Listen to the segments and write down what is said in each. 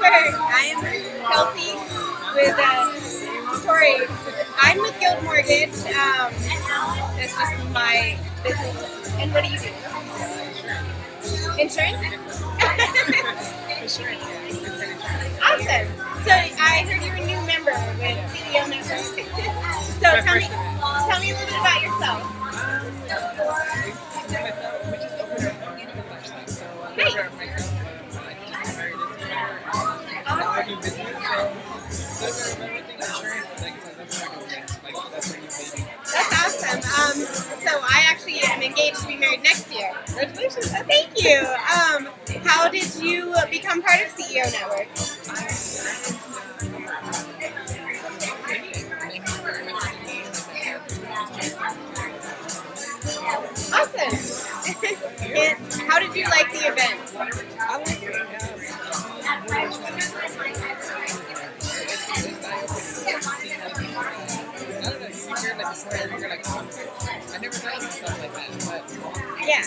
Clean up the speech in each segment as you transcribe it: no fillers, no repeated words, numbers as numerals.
I'm Kelsey with Tori. I'm with Guild Mortgage. It's just my business. And what do you do? Insurance? Awesome. So I heard you're a new member with CEO Network. So tell me a little bit about yourself. That's awesome. So I actually am engaged to be married next year. Congratulations. Thank you. How did you become part of CEO Network? Awesome. And how did you like the event? I like it. I never done stuff like that, but Yeah.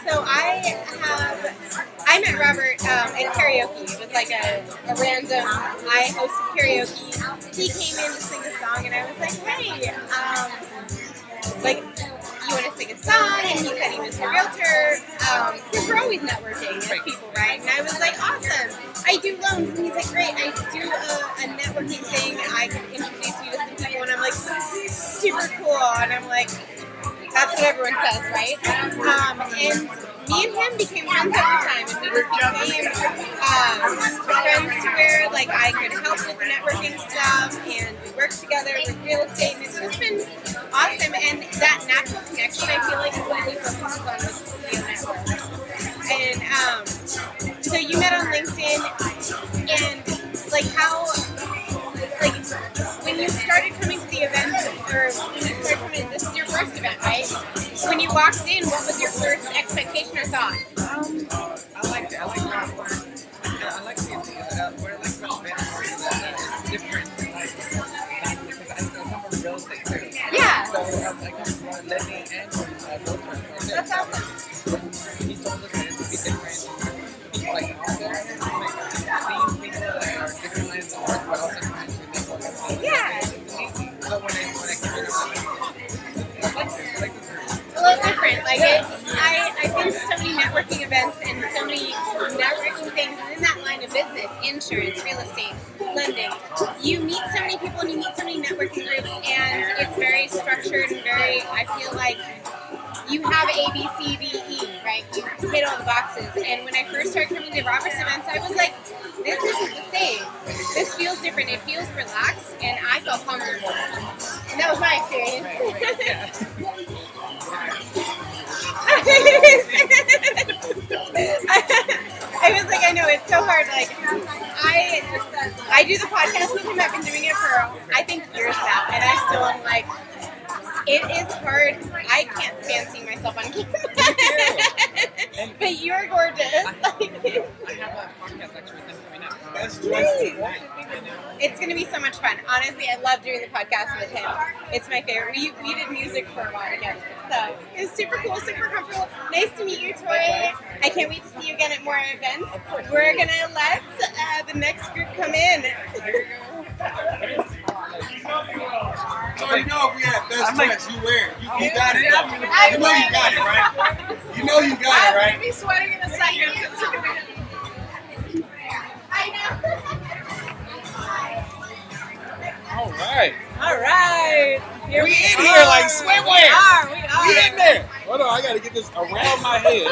So I met Robert in karaoke. It was like a random, I hosted karaoke. He came in to sing a song and I was like, hey, you want to sing a song? And he said he was a realtor. Because we're always networking as people, right? And I was like, awesome. I do loans. And he's like, great. I do a networking thing. I can introduce you to some people. And I'm like, super cool. And I'm like, that's what everyone says, right? And me and him became friends over time, and we just became friends to where like I could help with the networking stuff, and we worked together with real estate, and it's just been awesome. And that natural connection, I feel like, is what we focus on with CEO Network. And so you met on LinkedIn, and like how, like when you started coming to the event, or when you started coming, this is your first event, right? When you walked in, what was your first expectation or thought? I like it. I like the what I like about events is that it's different. Like, because I come from real estate too. Yeah. So I come from lending and broker. That's awesome. He told us that it would be different. Like seeing people that are different lines of work, but also trying to network. Yeah. So when I came in, I like this. A little different. Like I've been to so many networking events and so many networking things in that line of business, insurance, real estate, lending. You meet so many people and you meet so many networking groups, and it's very structured and very, I feel like you have A, B, C, D, E, right? You hit all the boxes. And when I first started coming to Robert's events, I was like, this isn't the same. This feels different. It feels relaxed, and I felt comfortable. And that was my experience. I was like, I know, it's so hard. Like, I do the podcast with him. I've been doing it for, I think, years now. And I still am like, it is hard. I can't stand seeing myself on camera. But you're gorgeous. I have a podcast actually with them coming up. That's it's going to be so much fun. Honestly, I love doing the podcast with him. It's my favorite. We did music for a while together. So it's super cool, super comfortable. Nice to meet you, Tori. I can't wait to see you again at more events. We're going to let the next group come in. So you know if we had best dress, you wear it. You got it. You know you got it, right? You know you got it, right? I'm going to be sweating in a second. I know. All right. All right. Here We in here like swimwear. We We are. in there. Hold on, I got to get this around my head.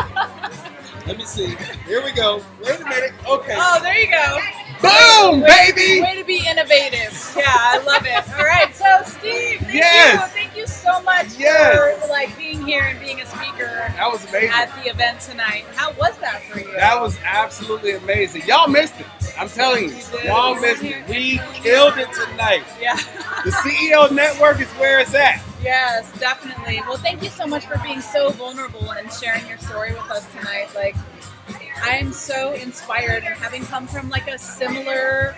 Let me see. Here we go. Wait a minute. Okay. Oh, there you go. Boom, baby. Way to be innovative. Yeah, I love it. All right, so Steve, thank you so much for like being here and being a speaker That was amazing. at the event tonight. How was that for you? That was absolutely amazing. Y'all missed it. I'm telling you. Y'all missed it. We killed it tonight. Yeah. The CEO Network is where it's at. Yes, definitely. Well, thank you so much for being so vulnerable and sharing your story with us tonight. Like, I'm so inspired, and having come from like a similar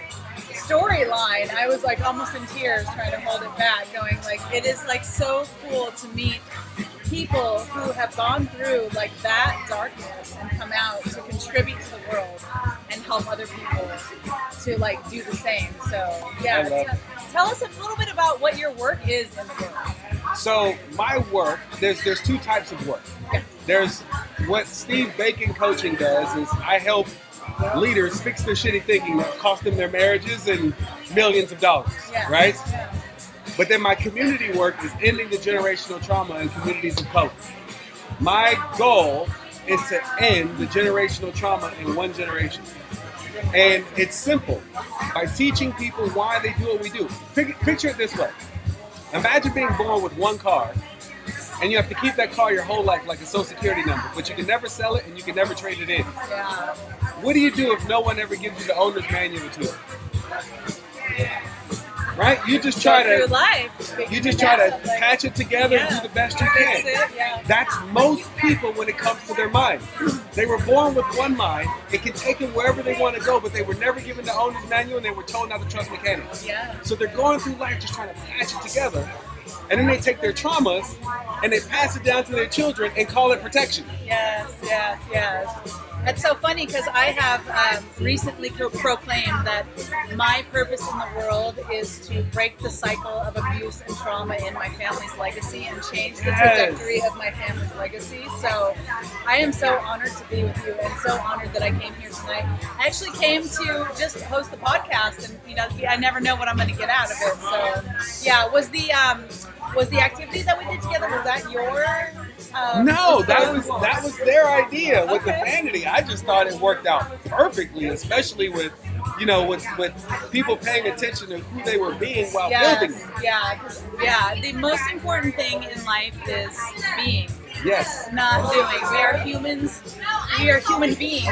storyline, I was like almost in tears trying to hold it back, going like, it is like so cool to meet people who have gone through like that darkness and come out to contribute to the world and help other people to like do the same. So yeah, tell us a little bit about what your work is in the world. So my work, there's two types of work. Yeah. There's what Steve Bacon Coaching does is I help leaders fix their shitty thinking that cost them their marriages and millions of dollars, right? Yeah. But then my community work is ending the generational trauma in communities of color. My goal is to end the generational trauma in one generation. And it's simple. By teaching people why they do what we do. Picture it this way. Imagine being born with one car, and you have to keep that car your whole life like a social security number, but you can never sell it and you can never trade it in. Yeah. What do you do if no one ever gives you the owner's manual to it? Right? You just try Through to life. you just try to patch it together and do the best you can. That's it, yeah. That's most people when it comes to their mind. They were born with one mind. It can take them wherever they want to go, but they were never given the owner's manual and they were told not to trust mechanics. Yeah. So they're going through life just trying to patch it together. And then they take their traumas and they pass it down to their children and call it protection. Yes. That's so funny because I have recently proclaimed that my purpose in the world is to break the cycle of abuse and trauma in my family's legacy and change the trajectory of my family's legacy. So I am so honored to be with you and so honored that I came here tonight. I actually came to just host the podcast, and I never know what I'm going to get out of it. So yeah, was the activity that we did together, was that your? No, that was their idea with the vanity. I just thought it worked out perfectly, especially with people paying attention to who they were being while building it. Yeah. The most important thing in life is being. Yes. Not doing. We are humans. We are human beings.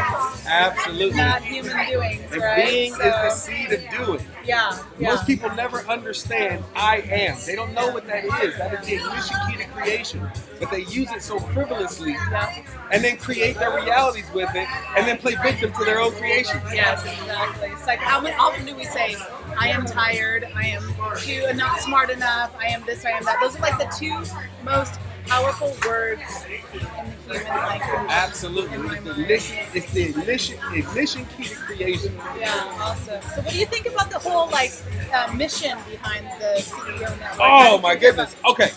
Absolutely. Not human doings, and right? being is the seed of doing. Yeah. Most people never understand I am. They don't know what that is. That is the ignition key to creation. But they use it so frivolously and then create their realities with it and then play victim to their own creations. Yes, exactly. It's like how often do we say, I am tired, I am not smart enough, I am this, I am that. Those are like the two most powerful words in the human language. Absolutely. It's the ignition key to creation. Yeah, awesome. So what do you think about the whole mission behind the CEO Network? Oh my goodness. Okay.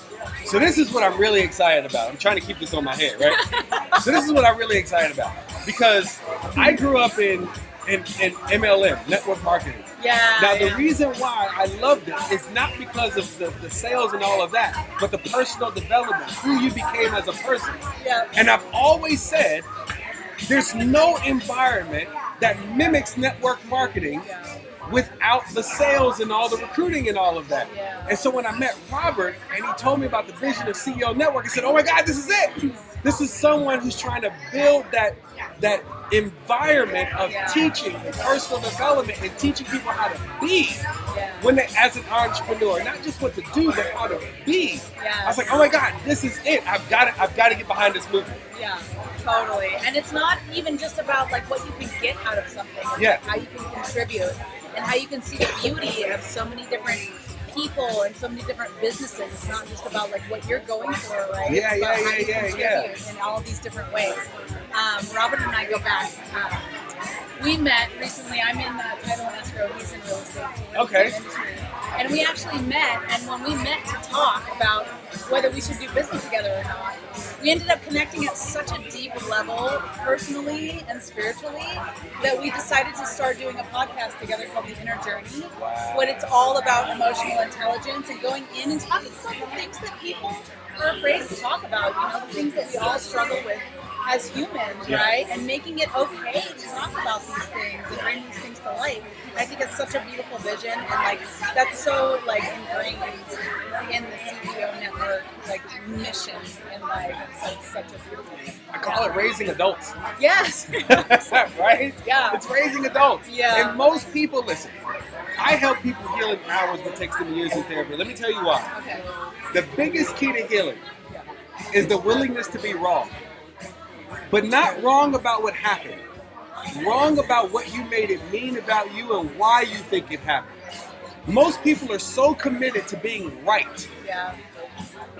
So this is what I'm really excited about. I'm trying to keep this on my head, right? So this is what I'm really excited about. Because I grew up in MLM, network marketing. Yeah. Now the reason why I loved it is not because of the sales and all of that, but the personal development, who you became as a person. Yeah. And I've always said, there's no environment that mimics network marketing without the sales and all the recruiting and all of that. Yeah. And so when I met Robert and he told me about the vision of CEO Network, I said, oh my God, this is it. This is someone who's trying to build that environment of teaching and personal development and teaching people how to be when they, as an entrepreneur, not just what to do, but how to be. I was like, oh my God, this is it. I've got to get behind this movement. Yeah, totally. And it's not even just about like what you can get out of something. It's like how you can contribute and how you can see the beauty of so many different people and so many different businesses. It's not just about like what you're going for, right? Yeah, it's about how you contribute in all of these different ways. Robert and I go back. We met recently. I'm in title and escrow. He's in real estate. Okay. And we actually met, and when we met to talk about whether we should do business together or not, we ended up connecting at such a deep level, personally and spiritually, that we decided to start doing a podcast together called The Inner Journey. What it's all about emotional intelligence and going in and talking about the things that people are afraid to talk about, the things that we all struggle with as humans, right? And making it okay to talk about these things and bring these things to light. I think it's such a beautiful vision, and that's so ingrained in the CEO Network mission in life. And so it's such a beautiful thing. I call it raising adults. Yes. Right? Yeah. It's raising adults. Yeah. And most people, listen, I help people heal in hours, but it takes them years in therapy. Let me tell you why. Okay. The biggest key to healing is the willingness to be wrong. But not wrong about what happened. Wrong about what you made it mean about you and why you think it happened. Most people are so committed to being right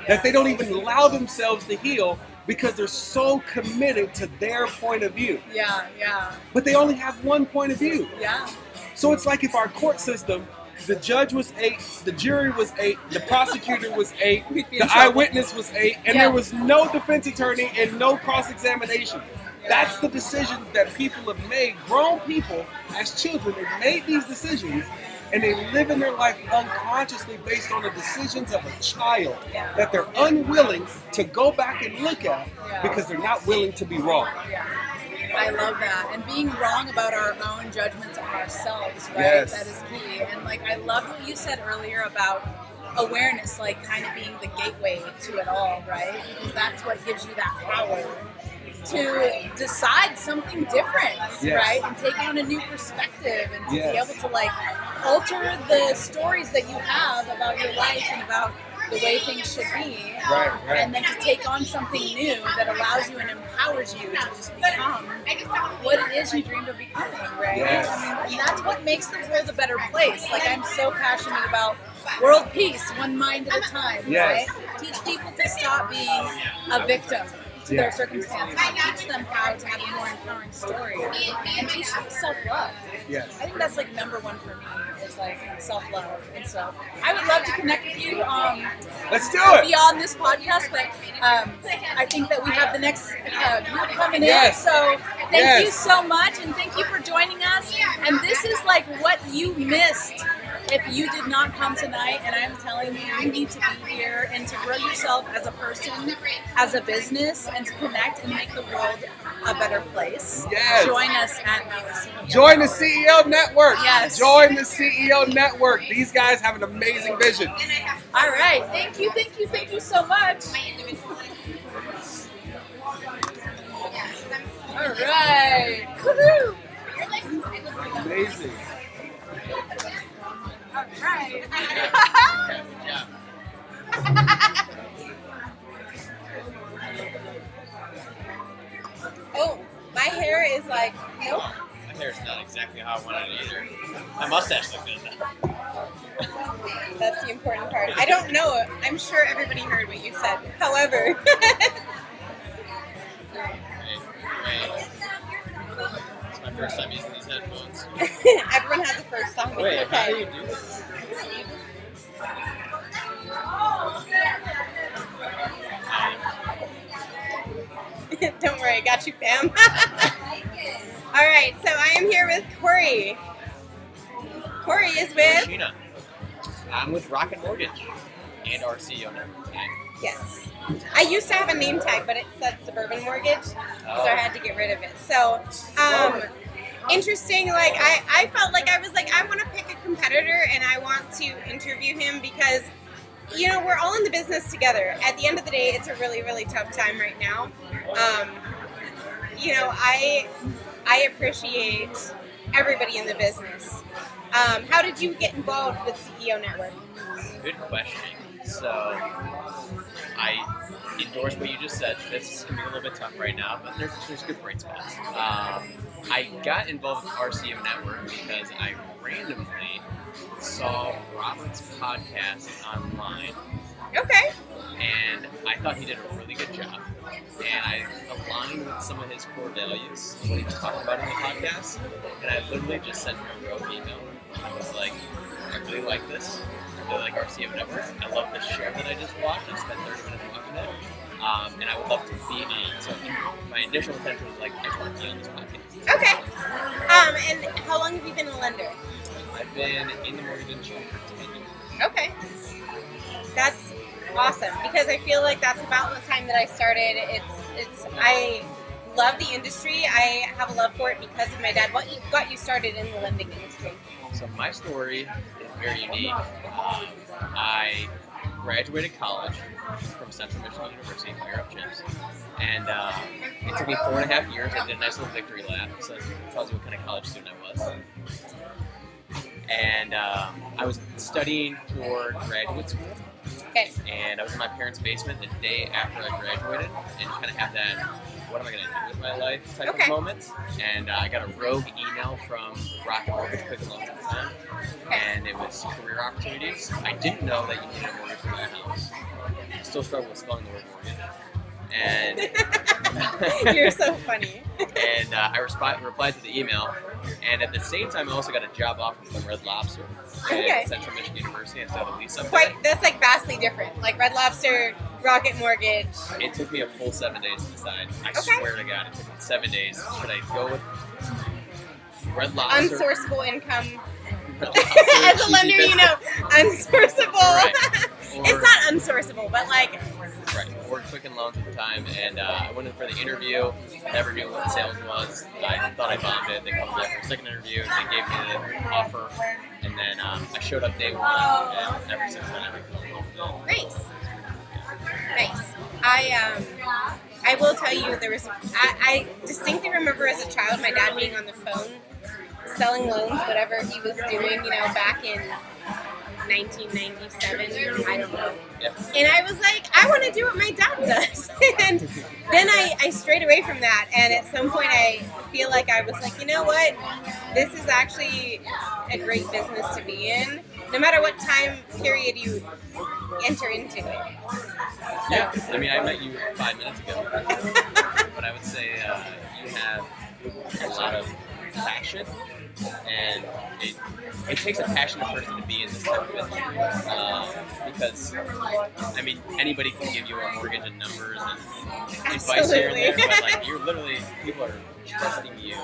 that they don't even allow themselves to heal because they're so committed to their point of view. Yeah, yeah, But they only have one point of view. yeah. So it's like if our court system, the judge was 8, the jury was 8, the prosecutor was 8, We'd be in the trouble. eyewitness was 8, and Yeah. there was no defense attorney and no cross-examination. That's the decisions that people have made. Grown people, as children, have made these decisions, and they live in their life unconsciously based on the decisions of a child Yeah. that they're unwilling to go back and look at Yeah. because they're not willing to be wrong. Yeah. I love that. And being wrong about our own judgments on ourselves, right? Yes. That is key. And like I loved what you said earlier about awareness, like kind of being the gateway to it all, right? Because that's what gives you that power to decide something different, Yes. right? And take on a new perspective and to Yes. be able to like alter the stories that you have about your life and about the way things should be. Right, right. And then to take on something new that allows you and empowers you to just become what it is you dreamed of becoming, right? Yes. And that's what makes the world a better place. Like I'm so passionate about world peace, one mind at a time, Yes. right? Teach people to stop being a victim to Yeah. their circumstances. Teach them how to have a more empowering story and teach them self-love. Yes. I think that's like number one for me is like self-love. And so I would love to connect with you Let's do it. beyond this podcast, but I think that we have the next group coming Yes. in. So thank Yes. you so much, and thank you for joining us. And this is like what you missed if you did not come tonight. And I'm telling you, you need to be here and to grow yourself as a person, as a business, and to connect and make the world a better place. Yes. Join us at our CEO. Join the CEO Network. Yes. Join the CEO Network. These guys have an amazing vision. All right. Thank you so much. All right. Woohoo. Amazing. All right. Oh, my hair is like, nope. My hair's not exactly how I wanted it either. My mustache looks good though. That's the important part. I don't know. I'm sure everybody heard what you said. However, Wait. It's my first time using these headphones. everyone has a first song. Wait, It's how do okay. you do this? Don't worry, I got you, fam. All right, so I am here with Corey. Corey is with, Sheena. I'm with Rocket Mortgage and our CEO network today. yes. I used to have a name tag, but it said Suburban Mortgage, so I had to get rid of it. So, interesting, like I felt like I was like, I want to pick a competitor and I want to interview him because, you know, we're all in the business together. At the end of the day, it's a really, really tough time right now. You know, I appreciate everybody in the business. How did you get involved with CEO Network? Good question. So, I endorse what you just said. This can be a little bit tough right now, but there's good bright spots. I got involved with RCM Network because I randomly saw Robert's podcast online, Okay. and I thought he did a really good job. And I aligned with some of his core values, what he was talking about in the podcast, and I literally just sent him a rogue email. I was like, I really like this. I really like RCM Network. I love the show that I just watched. I spent 30 minutes watching it. And I would love to be on. So my initial intention was like, I just want to be on this podcast. Okay. And how long have you been a lender? I've been in the mortgage industry for 10 years. Okay. That's awesome because I feel like that's about the time that I started. It's I love the industry. I have a love for it because of my dad. What got you started in the lending industry? So my story is very unique. I graduated college from Central Michigan University, Fire Up Chimps, and it took me 4.5 years. I did a nice little victory lap, so it tells you what kind of college student I was. And I was studying for graduate school, Okay. and I was in my parents' basement the day after I graduated, and kind of have that, what am I going to do with my life type Okay. of moment. And I got a rogue email from Rocket Mortgage, Quick Loans at the time, and it was career opportunities. I didn't know that you needed a mortgage for that house. still struggle with spelling the word mortgage. And You're so funny. and I replied to the email, and at the same time, I also got a job offer from Red Lobster Okay. at Central Michigan University instead of Lisa. That's like vastly different. Like Red Lobster, Rocket Mortgage. It took me a full 7 days to decide. I Okay. swear to God, it took me 7 days. Should I go with Red Lobster? Unsourceable income. Red Lobster, As a cheesy lender, you know, business? unsourceable. Right. It's Or- not unsourceable, but like, Right. Worked Quicken Loans at the time, and I went in for the interview. Never knew what sales was. I thought I bombed it. They called me back for a second interview, and they gave me the offer. And then I showed up day one, and ever since then, I've been falling in love with it. nice. I will tell you, I distinctly remember as a child my dad being on the phone selling loans, whatever he was doing, you know, back in 1997, I don't know. Yeah. And I was like, I want to do what my dad does. And then I strayed away from that. And at some point, I feel like I was like, you know what? This is actually a great business to be in, no matter what time period you enter into it. So, Yeah. I mean, I met you 5 minutes ago, but I would say you have a lot of passion, and it takes a passionate person to be in this type of business. Because, I mean, anybody can give you a mortgage and numbers and advice here and there, but like you're literally, people are trusting you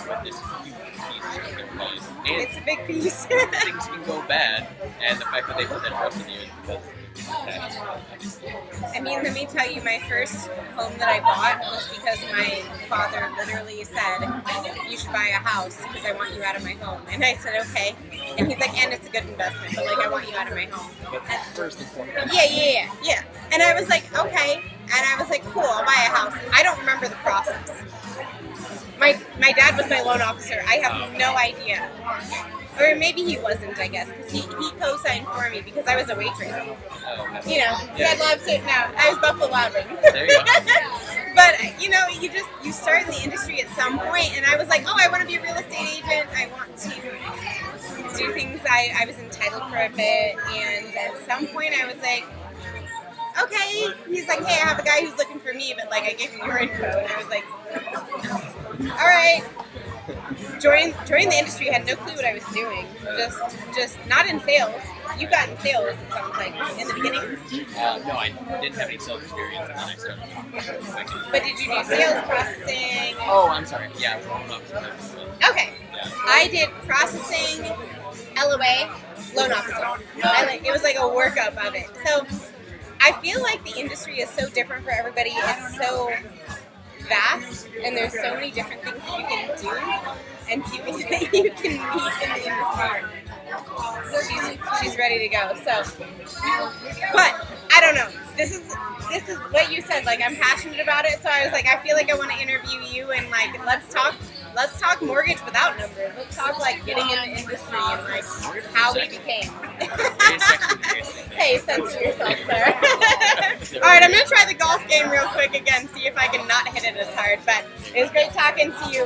with this huge piece of their life. And it's a big piece. things can go bad, and the fact that they put that trust in you is because they're passionate, obviously. I mean, let me tell you, my first home that I bought was because my father literally said, you should buy a house because I want you out of my home. And I said, okay. And he's like, and it's a good investment, but like, I want you out of my home. But first and foremost, Yeah. And I was like, okay. And I was like, cool, I'll buy a house. I don't remember the process. My dad was my loan officer. I have no idea. Or maybe he wasn't, I guess, because he co-signed for me because I was a waitress. You know, Red Lobster, no, I was Buffalo Wild Wings. There you go. But, you know, you start in the industry at some point, and I was like, oh, I want to be a real estate agent. I want to do things I was entitled for a bit. And at some point, I was like, okay. He's like, hey, I have a guy who's looking for me, but, like, I gave him your info. And I was like, all right. Joined the industry, had no clue what I was doing. Just not in sales. You got in sales, it sounds like, in the beginning. No, I didn't have any sales experience, and then I started. But did you do sales processing? Oh, I'm sorry. Yeah, I was loan officer. Okay. Yeah. I did processing, LOA, loan officer. It was like a workup of it. So I feel like the industry is so different for everybody. It's so vast, and there's so many different things that you can do and people that you can meet in the industry. She's ready to go. So, but I don't know. This is what you said. Like, I'm passionate about it, so I was like, I feel like I want to interview you and like let's talk mortgage without numbers. Let's talk like getting in the industry and like how we became. Hey, censor yourself, sir. All right, I'm gonna try the golf game real quick again, see if I can not hit it as hard. But it was great talking to you.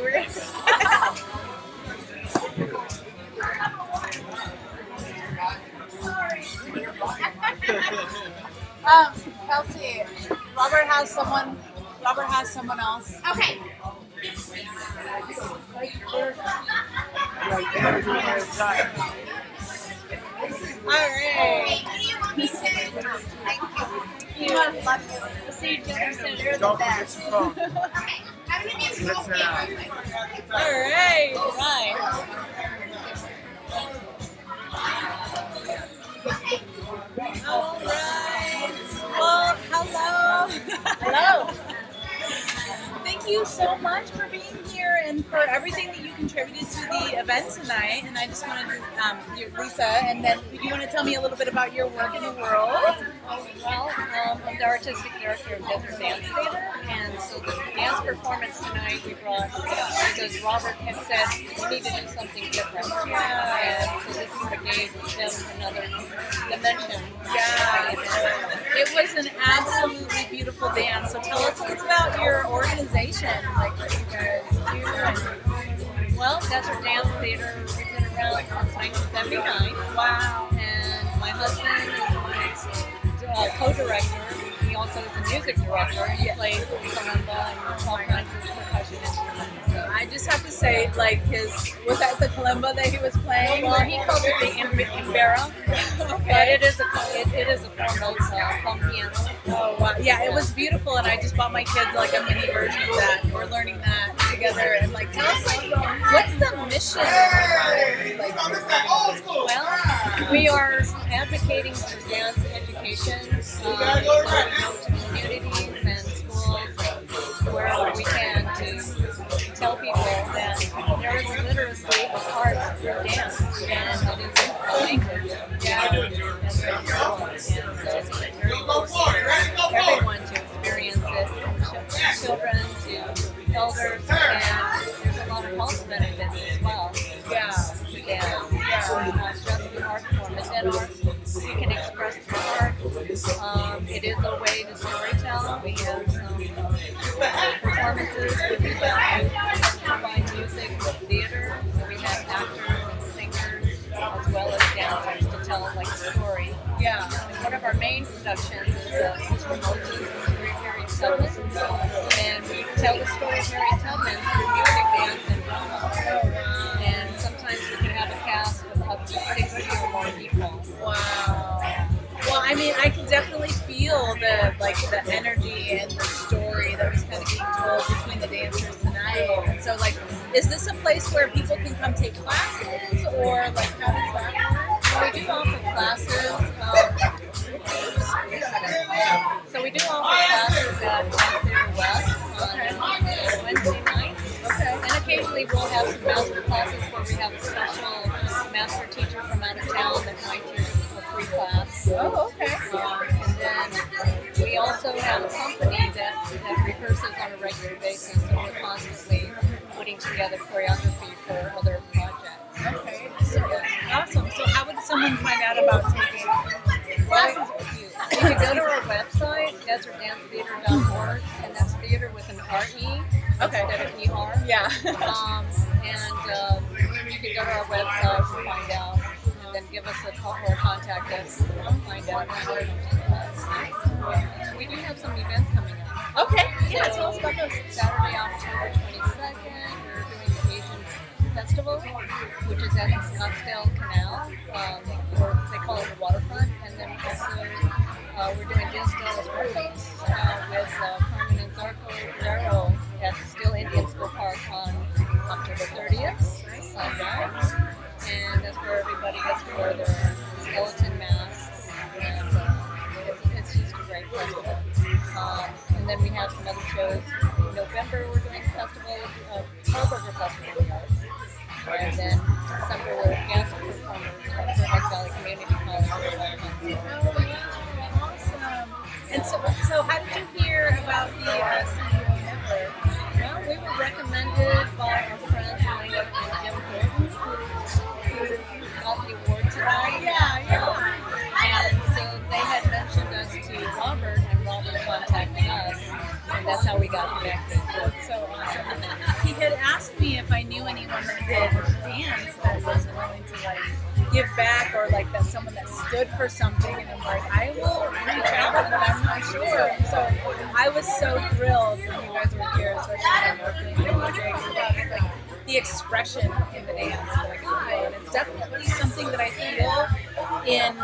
Kelsey, Robert has someone else. Okay. All right. You must love you. See, Jefferson, you're the best. All right. All right. Well, hello. Hello. Thank you so much for being here and for everything that you contributed to the event tonight. And I just wanted to, you're Lisa, and then you want to tell me a little bit about your work in the world? Well, I'm the artistic director of Desert Dance Theater, and so the dance performance tonight we brought because Robert had said we need to do something different. And so this sort of gave them another dimension. Yeah. It was an absolutely beautiful dance. So tell us a little about your organization, like what you guys do. Well, Desert Dance Theater, we've been around since 1979. Wow. And my husband is my co-director. also is the music director, and he plays kalimba and all kinds of percussion instruments. So, I just have to say, like was that the kalimba that he was playing? well, he calls it the Imbera, but it is a form of palm piano. Oh wow! Yeah, it was beautiful, and I just bought my kids like a mini version of that. We're learning that together, and like, tell us like, what's the mission? Like, Well, we are advocating for dance education. So we go to communities and schools wherever we can to tell people that there is a literacy of arts through dance, and it is a language. Yeah, and very important. And so it's very important for everyone to experience it, from children to elders, and there's a lot of health benefits as well. yeah, It's not just the art form. And then art, we can express through art. It is a way to storytell. We have some performances where we combine music with theater. So we have actors and singers as well as dancers to tell like a story. yeah. And one of our main productions is Sister Moses, the story of Harriet Tubman. And we tell the story of Harriet Tubman through music, dance, and drama. And sometimes we can have a cast of up to 60 or more people. Wow. Well, I mean, I can definitely feel the energy and the story that was kind of being told between the dancers tonight. And so, like, is this a place where people can come take classes, or like, how does that work? So we do offer classes. At Dance Theater West on Wednesday nights. Okay. And occasionally we'll have some master classes where we have a special master teacher from out of town that might teach us a free class. Oh, okay. And then we also have a company that rehearses on a regular basis, so we're constantly putting together choreography for other projects. Okay. So, awesome. So, how would someone find out about taking classes with you? You can go to our website, desertdancetheater.org, and that's theater with an R-E Okay. instead of E-R. Yeah. And you can go to our website and find out, and then give us a call or contact us and find out. We do have some events coming up. Okay. Yeah. Tell us about those. Saturday, October 22nd, we're doing the Asian Festival, which is at the Scottsdale Canal, or they call it the waterfront. And then also we're doing Diaz de los Muertos with Carmen and Zarco Guerrero at the Still Indian School Park on October 30th, Sunday. And that's where everybody gets to wear their skeleton masks. And it's just a great festival. And then we have some other shows. In November, we're doing a festival, Hellburger Festival of the Arts. And then December, we're guest performers from Fairfax Valley Community College. Awesome. And so how did you hear about the CEO Network? Well, we were recommended by our friends Elena and Jim Gordon, who got the award tonight. Yeah. And so they had mentioned us to Robert, and Robert contacted us, and that's how we got connected. That's so awesome. He had asked me if I knew anyone that did dance that was willing to like give back, or like that someone that stood for something, and I'm like, I will reach out, but I'm not sure. So I was so thrilled when you guys were here, especially when you were doing the music, about like the expression in the dance that I could feel. And it's definitely something that I feel in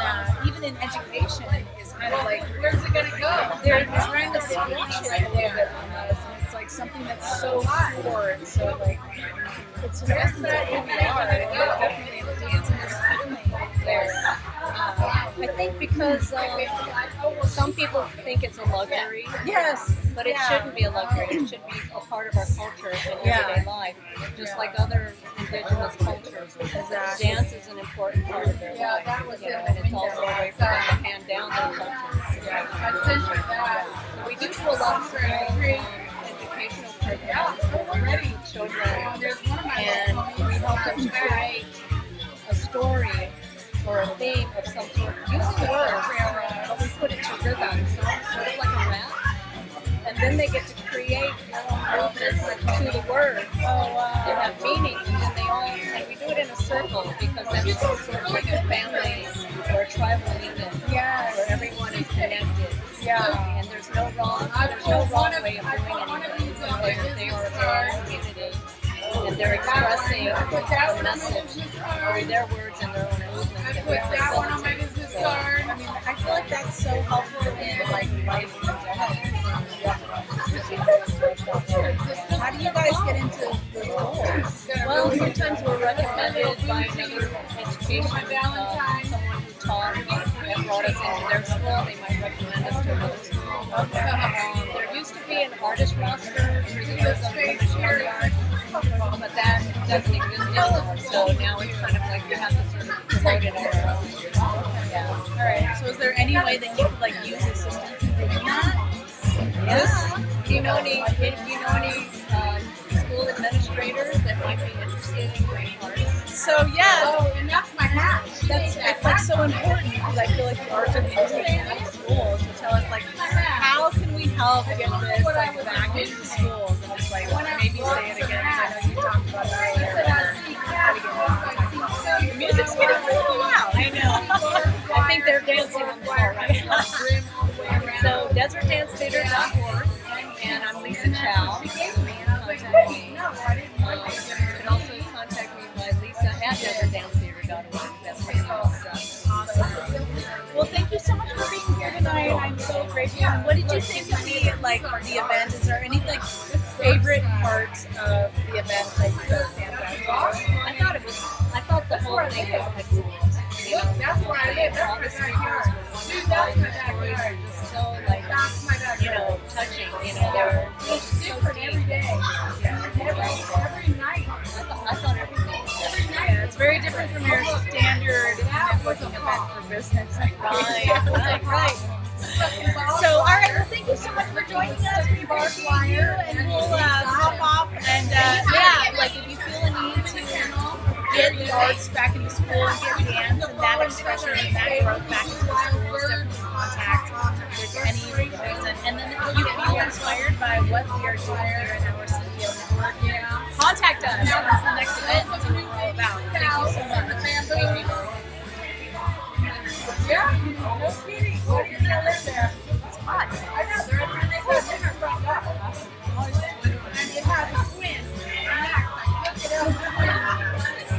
even in education is kind of like, where's it gonna go? They're trying to squash it a little bit on us, and it's like something that's so core and so like it's an essence of who we are. And it's definitely the dance and this feeling there. I think because some people think it's a luxury. Yes, But it shouldn't be a luxury. It should be a part of our culture and Yeah. everyday life, just like other indigenous cultures. Exactly. Dance is an important part of their life, and it's also a way for them to hand down their culture. So we do a lot of educational programs for children, and we help them create a story or a theme of some sort using words, but we put it to rhythm, so it's sort of like a rap. And then they get to create their own movements to the words. They have meaning, and then and we do it in a circle because that's sort of like a family or a tribal unit where everyone is connected. And there's no they're expressing a message through their words and their own movements that we facilitate. So, I mean, I feel like that's so helpful in like life in general. How do you guys get into the schools? well, sometimes we're recommended by another education, someone who taught and brought us into their school. They might recommend us to another school. There used to be an artist roster for the years of the art, but that doesn't exist anymore. So now it's kind of like we have to sort of promote it on our own. Yeah. All right. So, is there any way that you could like use assistance in doing that? Yes. Do you know any school administrators that might be interested in doing arts? So yeah, Oh, and that's my hat. it's like so important because I feel like the arts are being taken out of schools. So tell us like how can we help get this like back into schools and just like maybe say it again because I know you talked about it earlier. How to get more contact. The music's getting really loud. I know. I think they're dancing on the floor right now. So desertdancetheater.org, and I'm Lisa Chow. You can contact me. You can also contact me by Lisa@desertdancetheater.org. That's my email. Well, thank you so much for being here tonight. I'm so grateful. And what did you think of the event? Is there any like favorite parts of the event that you guys stand out to? I thought the whole thing was excellent. You know, That's where I live. all the That's speakers my backyard. were Dude, that's my stories backyard. were just so like, That's my backyard. touching. They were It's so different deep. every day. Every night. I thought everything was Every night. Yeah, it's very different from your standard networking event for business. right. So, all right. Well, thank you so much for joining us. We appreciate you, and we'll hop off. And yeah, like if you feel a need to get the arts back into school and get dance and that expression and that growth back into the schools, definitely contact if there's any reason. And then if you feel inspired by what we are doing here in our CPO network, contact us. That's the next event. That's what we're all about. Thank you so much. Yeah, no kidding. What do you know there? It's hot. I know, they're in their front yard. And it has a twin.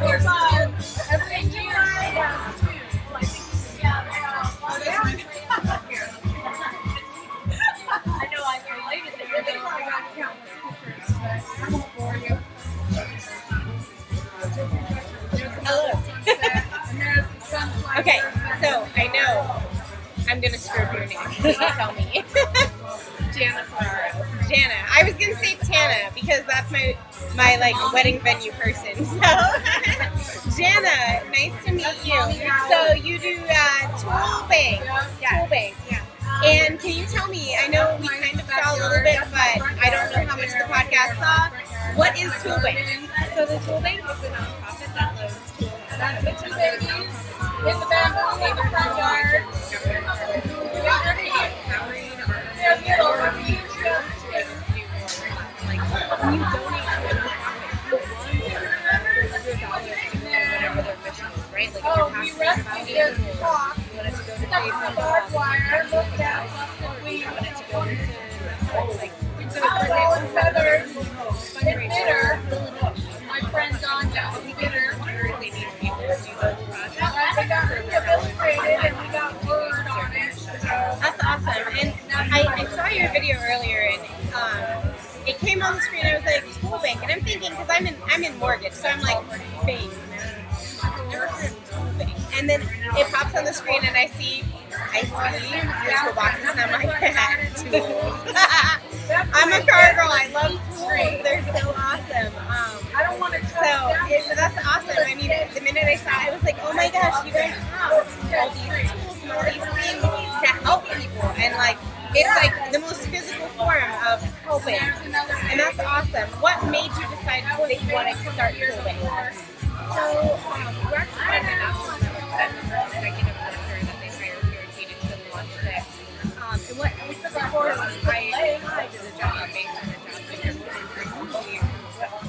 There's every year it has two. I know I related to I think I got countless pictures, but I won't bore you. Hello. And there's the sunflower. Okay, so I know I'm gonna screw up your name. You tell me. Jana Ferraro. Jana. I was gonna say Tana because that's my like wedding venue person. So Jana, nice to meet you. So you do Tool Bank. Tool Bank. Yeah. And can you tell me? I know we kind of saw a little bit, but I don't know how much the podcast saw. What is Tool Bank? So the Tool Bank is a nonprofit that loads tools that the two babies in the bamboo in the front yard. They're little refugee When you donate to a nonprofit, $100 to whatever their mission is, right? Like if you're we passionate rescued this about hawk. you want it to go to Stuck save in the barbed wire. Looked at busted we wheat. want it to go to like Outlaw and feathers. It's bitter. My friend Don got bitter. they need people to do those projects. We got rehabilitated and we got word on it. That's awesome. And I saw your video earlier, and it came on the screen. I was like, Tool Bank, and I'm thinking because I'm in mortgage, so I'm like bank. I've never heard of Tool Bank. And then it pops on the screen, and I see your toolboxes, and I'm like, tools. I'm a car girl. I love tools. They're so awesome. I don't want to That's awesome. I mean, the minute I saw it, I was like, oh my gosh, you guys have all these tools and all these things to help people. And like, it's like the most physical form of helping. And that's awesome. What made you decide that you wanted to start Tool Bank? So, we're actually on an national network that the executive director that they hired here in Phoenix and launched it. And what we took our course was I applied to the job based on the job because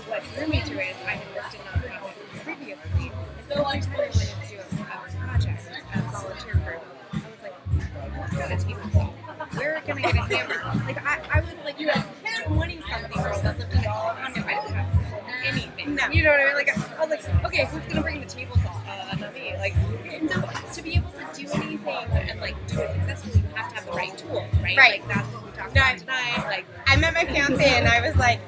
what drew me to it is I had worked in nonprofit previously. And so every time I wanted to do a project, a volunteer group, I was like, who's got a team of people? We're gonna get a hammer. Like I was like 20 something girl that lived in a condo. I didn't have anything. No. You know what I mean? Like, I was like, okay, who's gonna bring the table saw? Not me. Like, and so to be able to do anything and like do it successfully, you have to have the right tools, right? Right. Like that's what we talked No, about tonight. Like, I met my fiance and I was like,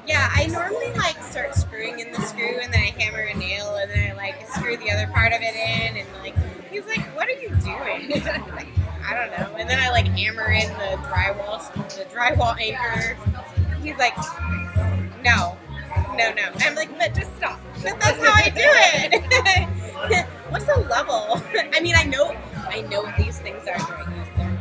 yeah, I normally like start screwing in the screw and then I hammer a nail and then I like screw the other part of it in and like he's like, what are you doing? Like, I don't know. And then I like hammer in the drywall anchor. He's like, no. I'm like, but just stop. But that's how I do it. What's the level? I mean, I know what these things are during use them.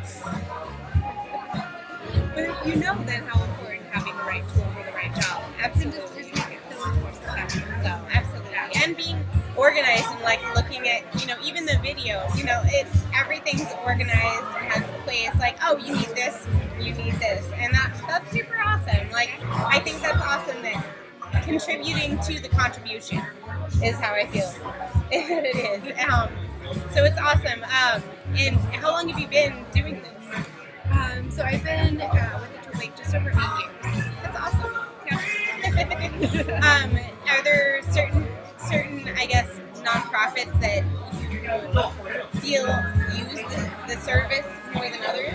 but you know then how important having the right tool for the right job. Absolutely. Just make it so much more successful. So Absolutely. And being organized and like looking at, even the videos, it's everything's organized and has a place like, oh, you need this. And that's super awesome. Like, I think that's awesome that contributing to the contribution is how I feel it is. So it's awesome. And how long have you been doing this? so I've been with the tool just over 8 years. That's awesome. Yeah. Are there certain, I guess, nonprofits that feel use the service more than others?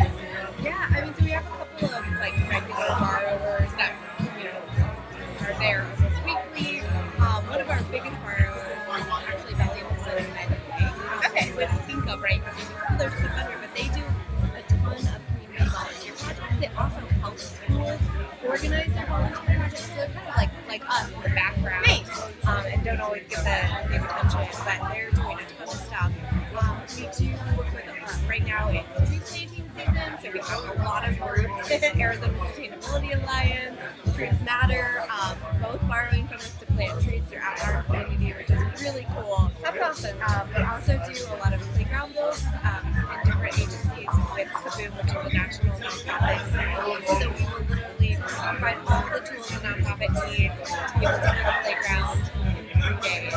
Yeah, I mean, so we have a couple of like regular borrowers that are there almost weekly. One of our biggest borrowers is actually Valley of the Sun United Way. Okay. You wouldn't think of, right? They're just a vendor, but they do a ton of community volunteer projects. They also help schools organize their volunteer projects. So they're kind of like us in the background, Nice. and don't always get the same attention, but they're doing a ton of stuff. We do work with right now it's tree planting season, so we have a lot of groups. Arizona Sustainability Alliance, Trees Matter, both borrowing from us to plant trees throughout our community, which is really cool. That's awesome. We also do a lot of playground builds in different agencies with Kaboom, which is a national nonprofit. So we will literally provide all the tools a nonprofit needs to be able to build a playground in 3 days.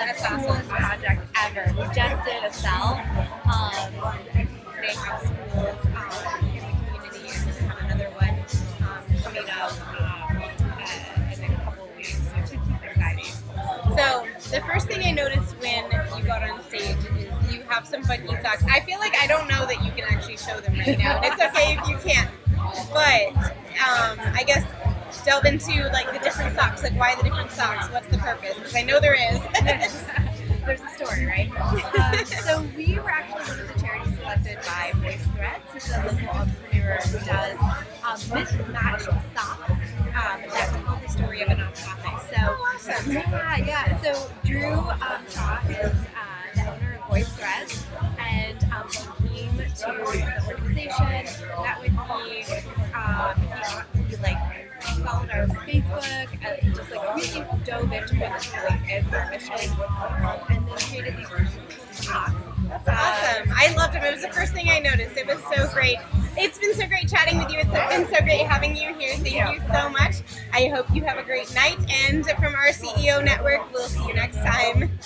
It's the coolest project ever. We just did a cell. They have schools in the community, and we have another one coming up in a couple of weeks, which is exciting. So the first thing I noticed when you got on stage is you have some funky socks. I feel like I don't know that you can actually show them right now, and it's okay if you can't. But I guess delve into like the different socks, like why the different socks? What's the purpose? Because I know there is. There's a story, right? So we were actually one of the charities selected by Voice Threads, who's a local entrepreneur who does mismatched socks that tell the story of a nonprofit. So Awesome. yeah. So Drew Shaw is the owner of Voice Threads, and he came to the organization, met with me, he followed our Facebook, and just like really dove into what this really is, our mission, and then created these really cool socks. That's awesome. I loved them. It was the first thing I noticed. It was so great. It's been so great chatting with you. It's been so great having you here. Thank you so much. I hope you have a great night. And from our CEO Network, we'll see you next time.